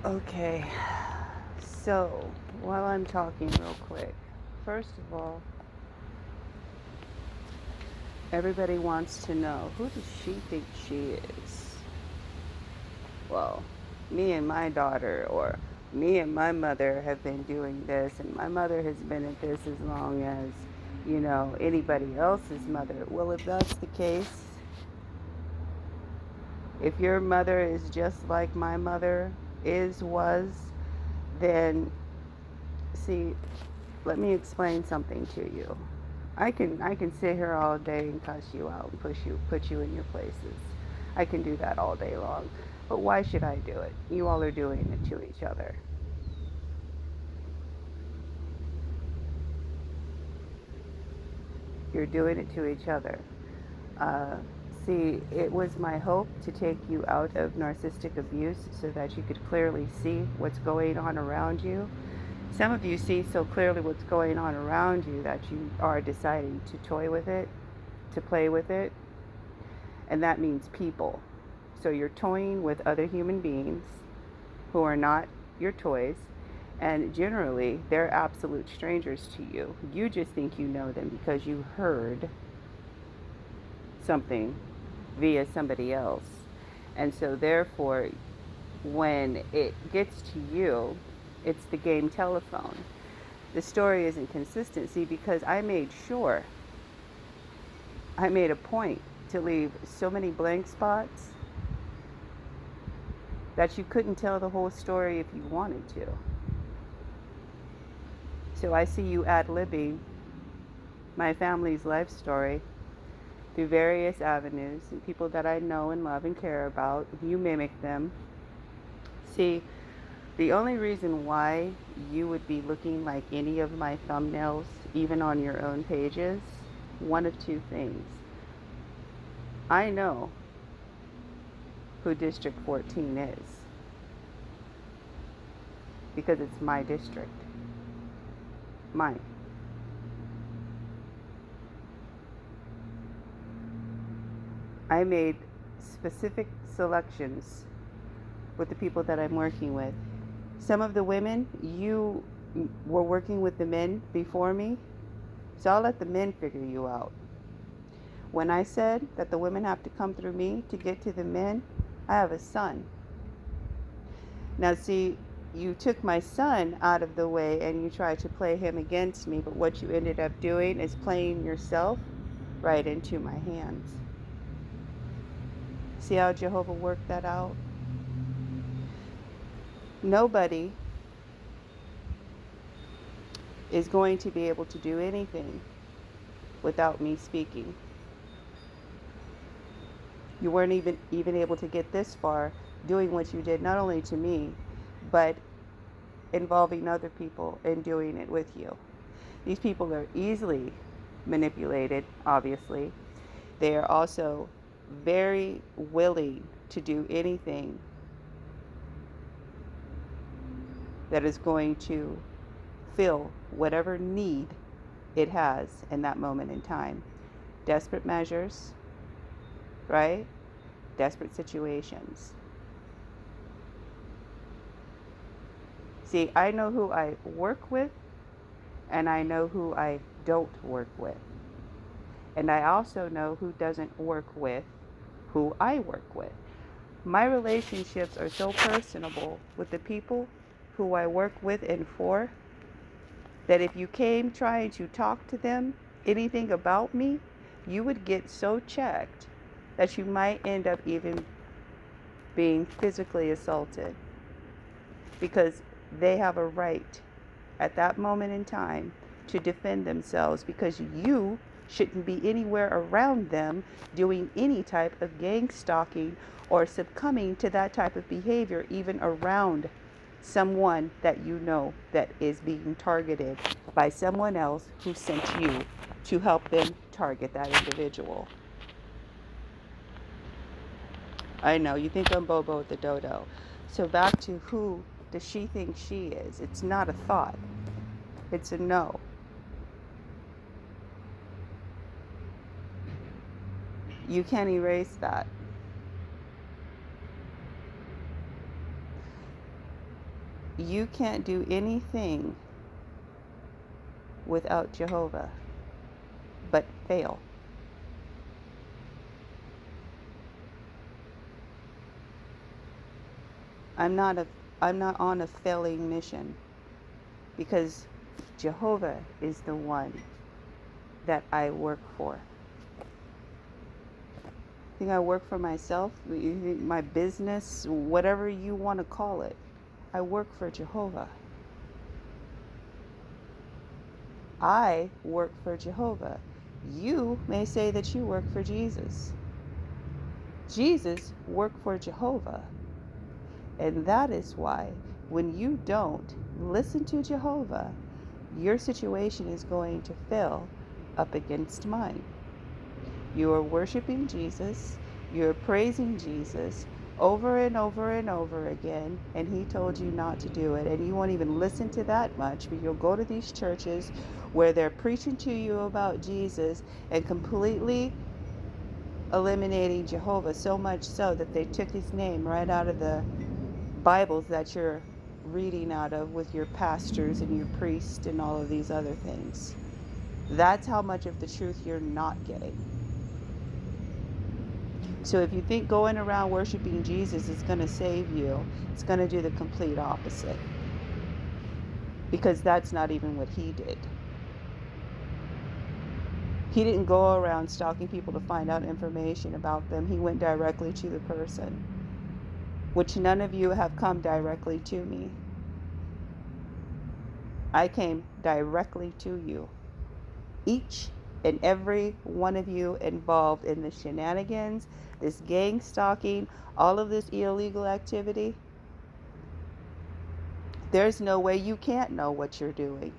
Okay, so while I'm talking real quick, first of all, everybody wants to know, who does she think she is? Well, me and my daughter, or me and my mother have been doing this, and my mother has been at this as long as, anybody else's mother. Well, if that's the case, if your mother is just like my mother was, then see, let me explain something to you. I can sit here all day and cuss you out and put you in your places. I can do that all day long. But why should I do it? You all are doing it to each other. You're doing it to each other. Uh, See, it was my hope to take you out of narcissistic abuse so that you could clearly see what's going on around you. Some of you see so clearly what's going on around you that you are deciding to toy with it, to play with it, and that means people. So you're toying with other human beings who are not your toys, and generally they're absolute strangers to you. You just think you know them because you heard something via somebody else. And so therefore, when it gets to you, it's the game telephone. The story isn't consistency because I made a point to leave so many blank spots that you couldn't tell the whole story if you wanted to. So I see you ad-libbing my family's life story through various avenues and people that I know and love and care about. You mimic them. See, the only reason why you would be looking like any of my thumbnails, even on your own pages, one of two things. I know who District 14 is because it's my district. Mine. I made specific selections with the people that I'm working with. Some of the women, you were working with the men before me, so I'll let the men figure you out. When I said that the women have to come through me to get to the men, I have a son. Now, see, you took my son out of the way and you tried to play him against me, but what you ended up doing is playing yourself right into my hands. See how Jehovah worked that out? Nobody is going to be able to do anything without me speaking. You weren't even able to get this far doing what you did, not only to me, but involving other people and doing it with you. These people are easily manipulated, obviously. They are also very willing to do anything that is going to fill whatever need it has in that moment in time. Desperate measures, right? Desperate situations. See, I know who I work with and I know who I don't work with. And I also know who doesn't work with who I work with. My relationships are so personable with the people who I work with and for that if you came trying to talk to them anything about me, you would get so checked that you might end up even being physically assaulted because they have a right at that moment in time to defend themselves because you shouldn't be anywhere around them doing any type of gang stalking or succumbing to that type of behavior even around someone that you know that is being targeted by someone else who sent you to help them target that individual. I know you think I'm Bobo the Dodo. So back to who does she think she is? It's not a thought. It's a no. You can't erase that. You can't do anything without Jehovah but fail. I'm not a I'm not on a failing mission because Jehovah is the one that I work for. I think I work for myself, my business, whatever you want to call it. I work for Jehovah. I work for Jehovah. You may say that you work for Jesus. Jesus worked for Jehovah. And that is why when you don't listen to Jehovah, your situation is going to fail up against mine. You are worshiping Jesus, you're praising Jesus over and over and over again, and he told you not to do it. And you won't even listen to that much, but you'll go to these churches where they're preaching to you about Jesus and completely eliminating Jehovah, so much so that they took his name right out of the Bibles that you're reading out of with your pastors and your priests and all of these other things. That's how much of the truth you're not getting. So if you think going around worshiping Jesus is going to save you, it's going to do the complete opposite. Because that's not even what he did. He didn't go around stalking people to find out information about them. He went directly to the person, which none of you have come directly to me. I came directly to you. Each and every one of you involved in the shenanigans, this gang stalking, all of this illegal activity, there's no way you can't know what you're doing.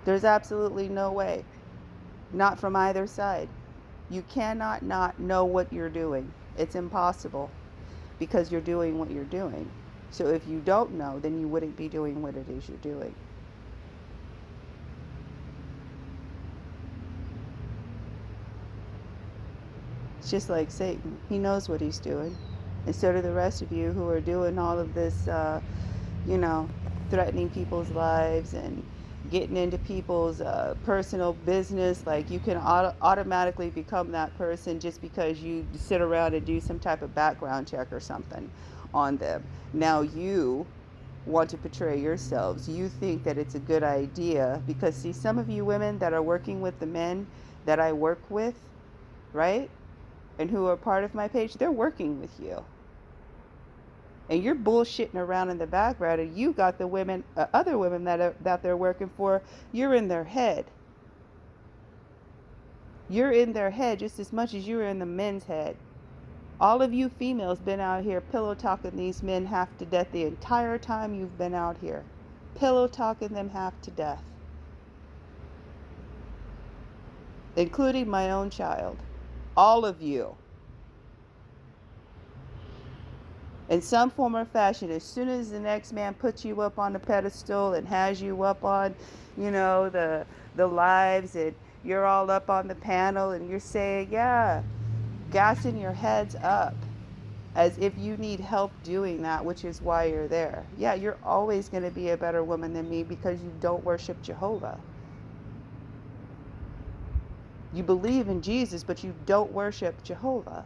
There's absolutely no way. Not from either side. You cannot not know what you're doing. It's impossible because you're doing what you're doing. So if you don't know, then you wouldn't be doing what it is you're doing. It's just like Satan. He knows what he's doing. And so do the rest of you who are doing all of this, threatening people's lives and getting into people's personal business. Like you can automatically become that person just because you sit around and do some type of background check or something on them. Now you want to portray yourselves. You think that it's a good idea because, see, some of you women that are working with the men that I work with, right? And who are part of my page, they're working with you. And you're bullshitting around in the background, and you got the women, other women that they're working for. You're in their head. You're in their head just as much as you're in the men's head. All of you females been out here pillow talking these men half to death the entire time you've been out here. Pillow talking them half to death. Including my own child. All of you. In some form or fashion, as soon as the next man puts you up on the pedestal and has you up on, the lives, and you're all up on the panel and you're saying, yeah, gassing your heads up as if you need help doing that, which is why you're there. Yeah, you're always going to be a better woman than me because you don't worship Jehovah. You believe in Jesus, but you don't worship Jehovah.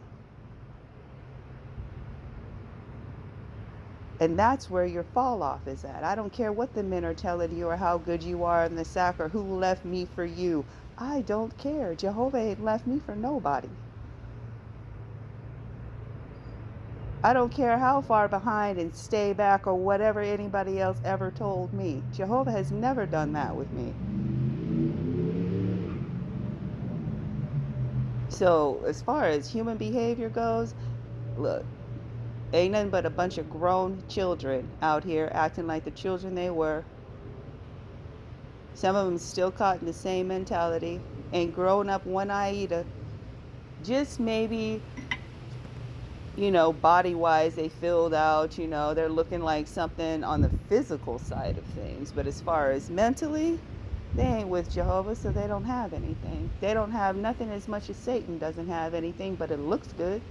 And that's where your fall off is at. I don't care what the men are telling you or how good you are in the sack or who left me for you. I don't care. Jehovah ain't left me for nobody. I don't care how far behind and stay back or whatever anybody else ever told me. Jehovah has never done that with me. So as far as human behavior goes, look, ain't nothing but a bunch of grown children out here acting like the children they were. Some of them still caught in the same mentality, ain't grown up one iota. Just maybe, body wise, they filled out, they're looking like something on the physical side of things. But as far as mentally, they ain't with Jehovah, so they don't have anything. They don't have nothing as much as Satan doesn't have anything, but it looks good.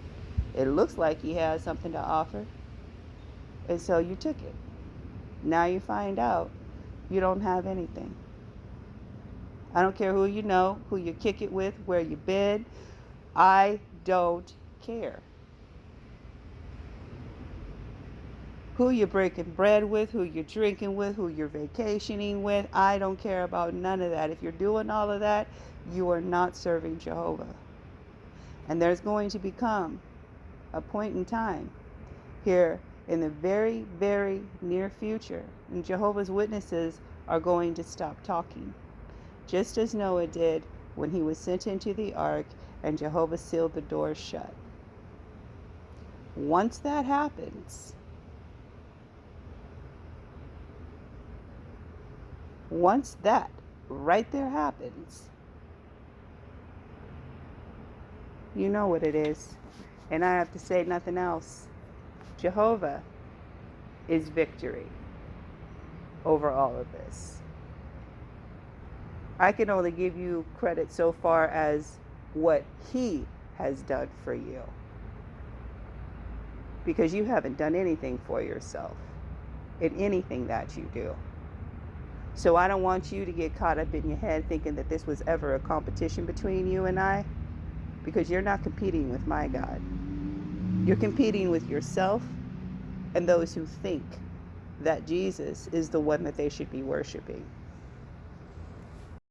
It looks like he has something to offer. And so you took it. Now you find out you don't have anything. I don't care who you know, who you kick it with, where you been. I don't care. Who you're breaking bread with, who you're drinking with, who you're vacationing with. I don't care about none of that. If you're doing all of that, you are not serving Jehovah. And there's going to become a point in time here in the very, very near future, and Jehovah's Witnesses are going to stop talking, just as Noah did when he was sent into the ark and Jehovah sealed the doors shut. Once that happens, once that right there happens, you know what it is. And I have to say nothing else. Jehovah is victory over all of this. I can only give you credit so far as what he has done for you, because you haven't done anything for yourself in anything that you do. So I don't want you to get caught up in your head thinking that this was ever a competition between you and I, because you're not competing with my God. You're competing with yourself and those who think that Jesus is the one that they should be worshiping.